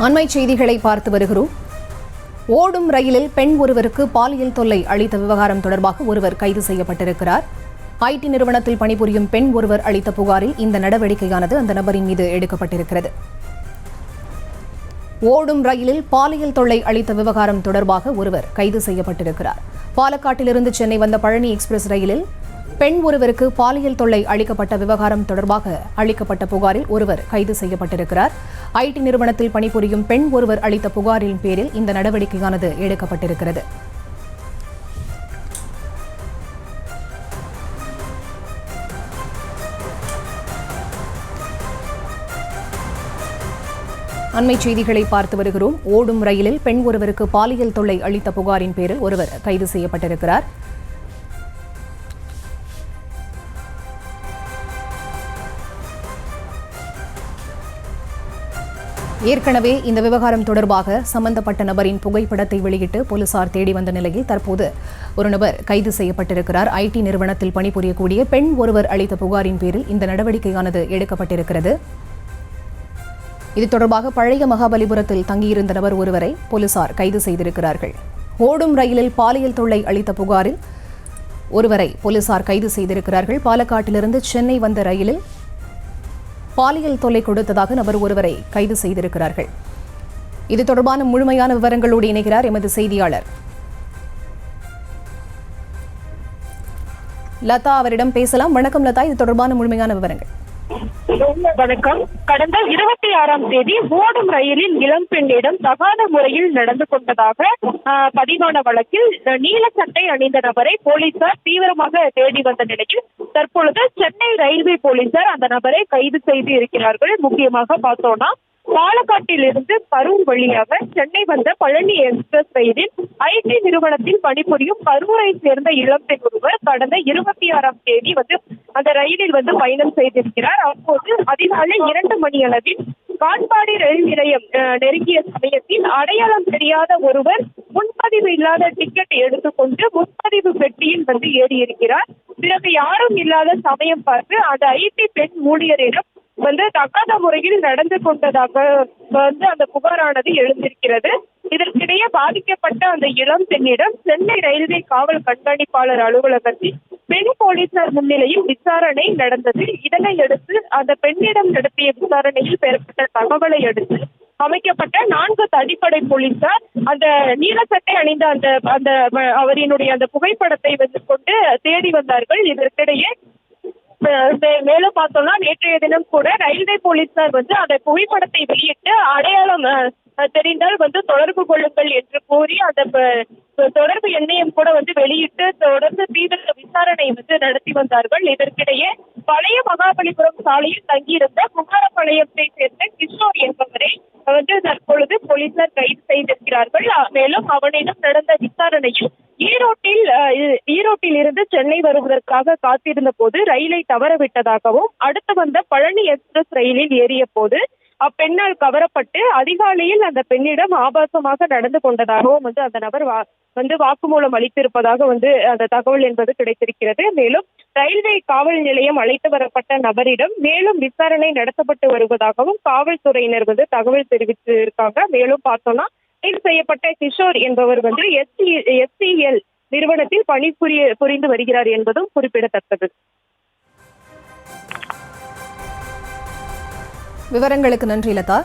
அண்மை செய்திகளை பார்த்து வருகிறோம். ஓடும் ரயிலில் பெண் ஒருவருக்கு பாலியல் தொல்லை அளித்த விவகாரம் தொடர்பாக ஒருவர் கைது செய்யப்பட்டிருக்கிறார். ஐடி நிறுவனத்தில் பணிபுரியும் பெண் ஒருவர் அளித்த புகாரில் இந்த நடவடிக்கையானது அந்த நபரின் மீது எடுக்கப்பட்டிருக்கிறது. ஓடும் ரயிலில் பாலியல் தொல்லை அளித்த விவகாரம் தொடர்பாக ஒருவர் கைது செய்யப்பட்டிருக்கிறார். பாலக்காட்டிலிருந்து சென்னை வந்த பழனி எக்ஸ்பிரஸ் ரயிலில் பெண் ஒருவருக்கு பாலியல் தொல்லை அளிக்கப்பட்ட விவகாரம் தொடர்பாக அளிக்கப்பட்ட புகாரில் ஒருவர் கைது செய்யப்பட்டிருக்கிறார். ஐடி நிறுவனத்தில் பணிபுரியும் பெண் ஒருவர் அளித்த புகாரின் பேரில் இந்த நடவடிக்கையானது எடுக்கப்பட்டிருக்கிறது. அண்மை செய்திகளை பார்த்து வருகிறோம். ஓடும் ரயிலில் பெண் ஒருவருக்கு பாலியல் தொல்லை அளித்த புகாரின் பேரில் ஒருவர் கைது செய்யப்பட்டிருக்கிறார். ஏற்கனவே இந்த விவகாரம் தொடர்பாக சம்பந்தப்பட்ட நபரின் புகைப்படத்தை வெளியிட்டு போலீசார் தேடி வந்த நிலையில் தற்போது ஒரு நபர் கைது செய்யப்பட்டிருக்கிறார். ஐடி நிறுவனத்தில் பணிபுரியக்கூடிய பெண் ஒருவர் அளித்த புகாரின் பேரில் இந்த நடவடிக்கையானது எடுக்கப்பட்டிருக்கிறது. இது தொடர்பாக பழைய மகாபலிபுரத்தில் தங்கியிருந்த நபர் ஒருவரை போலீசார் கைது செய்திருக்கிறார்கள். ஓடும் ரயிலில் பாலியல் தொல்லை அளித்த புகாரில் ஒருவரை போலீசார் கைது செய்திருக்கிறார்கள். பாலக்காட்டிலிருந்து சென்னை வந்த ரயிலில் பாலியல் தொல்லை கொடுத்ததாக நபர் ஒருவரை கைது செய்திருக்கிறார்கள். இது தொடர்பான முழுமையான விவரங்களோடு இணைகிறார் எமது செய்தியாளர் லதா. அவரிடம் பேசலாம். வணக்கம் லதா, இது தொடர்பான முழுமையான விவரங்கள். வணக்கம். கடந்த 26ஆம் தேதி ஓடும் ரயிலில் இளம் பெண்ணிடம் தகாத முறையில் நடந்து கொண்டதாக பதிவான வழக்கில் நீல சட்டை அணிந்த நபரை போலீசார் தீவிரமாக தேடி வந்த நிலையில் தற்பொழுது சென்னை ரயில்வே போலீசார் அந்த நபரை கைது செய்து இருக்கிறார்கள். முக்கியமாக பார்த்தோம்னா பாலக்காட்டில் இருந்து கரூர் வழியாக சென்னை வந்த பழனி எக்ஸ்பிரஸ் ரயிலில் ஐடி நிறுவனத்தில் பணிபுரியும் கரூரை சேர்ந்த இளம்பெண் ஒருவர் கடந்த 26ஆம் தேதி அந்த ரயிலில் பயணம் செய்திருக்கிறார். அப்போது அதிகாலை 2 மணி அளவில் காட்பாடி ரயில் நிலையம் நெருங்கிய சமயத்தில் அடையாளம் தெரியாத ஒருவர் முன்பதிவு இல்லாத டிக்கெட் எடுத்துக்கொண்டு முன்பதிவு பெட்டியில் ஏறியிருக்கிறார். பிறகு யாரும் இல்லாத சமயம் பார்த்து அந்த ஐடி பெண் ஊழியரிடம் தகாத முறையில் நடந்து கொண்டதாக அந்த புகாரானது எழுந்திருக்கிறது. இதற்கிடையே பாதிக்கப்பட்ட அந்த இளம் பெண்ணிடம் சென்னை ரயில்வே காவல் கண்காணிப்பாளர் அலுவலகத்தில் பெண் போலீசார் முன்னிலையில் விசாரணை நடந்தது. இதனையடுத்து அந்த பெண்ணிடம் நடத்திய விசாரணையில் பெறப்பட்ட தகவலை அடுத்து அமைக்கப்பட்ட 4 தனிப்படை போலீசார் அந்த நீல சட்டை அணிந்த அந்த அவரினுடைய அந்த புகைப்படத்தை கொண்டு தேடி வந்தார்கள். இதற்கிடையே மேலும் பார்த்தோம்னா நேற்றைய தினம் கூட ரயில்வே போலீசார் அந்த புகைப்படத்தை வெளியிட்டு அடையாளம் தெரிந்தால் தொடர்பு கொள்ளுங்கள் என்று கூறி அந்த தொடர்பு எண்ணையும் கூட வெளியிட்டு தொடர்ந்து தீவிர விசாரணை நடத்தி வந்தார்கள். இதற்கிடையே பழைய மகாபலிபுரம் சாலையில் தங்கியிருந்த குமாரபாளையத்தை சேர்ந்த கிஷோர் என்பவரை தற்பொழுது போலீசார் கைது செய்திருக்கிறார்கள். மேலும் அவனிடம் நடந்த விசாரணையில் ஈரோட்டில் இருந்து சென்னை வருவதற்காக காத்திருந்த போது ரயிலை தவறவிட்டதாகவும் அடுத்து வந்த பழனி எக்ஸ்பிரஸ் ரயிலில் ஏறிய போது அப்பெண்ணால் கவரப்பட்டு அதிகாலையில் அந்த பெண்ணிடம் ஆபாசமாக நடந்து கொண்டதாகவும் அந்த நபர் வாக்குமூலம் அளித்திருப்பதாக அந்த தகவல் என்பது கிடைத்திருக்கிறது. மேலும் ரயில்வே காவல் நிலையம் அழைத்து வரப்பட்ட நபரிடம் மேலும் விசாரணை நடத்தப்பட்டு வருவதாகவும் காவல்துறையினர் தகவல் தெரிவித்திருக்காங்க. மேலும் பார்த்தோம்னா கைது செய்யப்பட்ட கிஷோர் என்பவர் SCL நிறுவனத்தில் புரிந்து வருகிறார் என்பதும் குறிப்பிடத்தக்கது. விவரங்களுக்கு நன்றி லதா.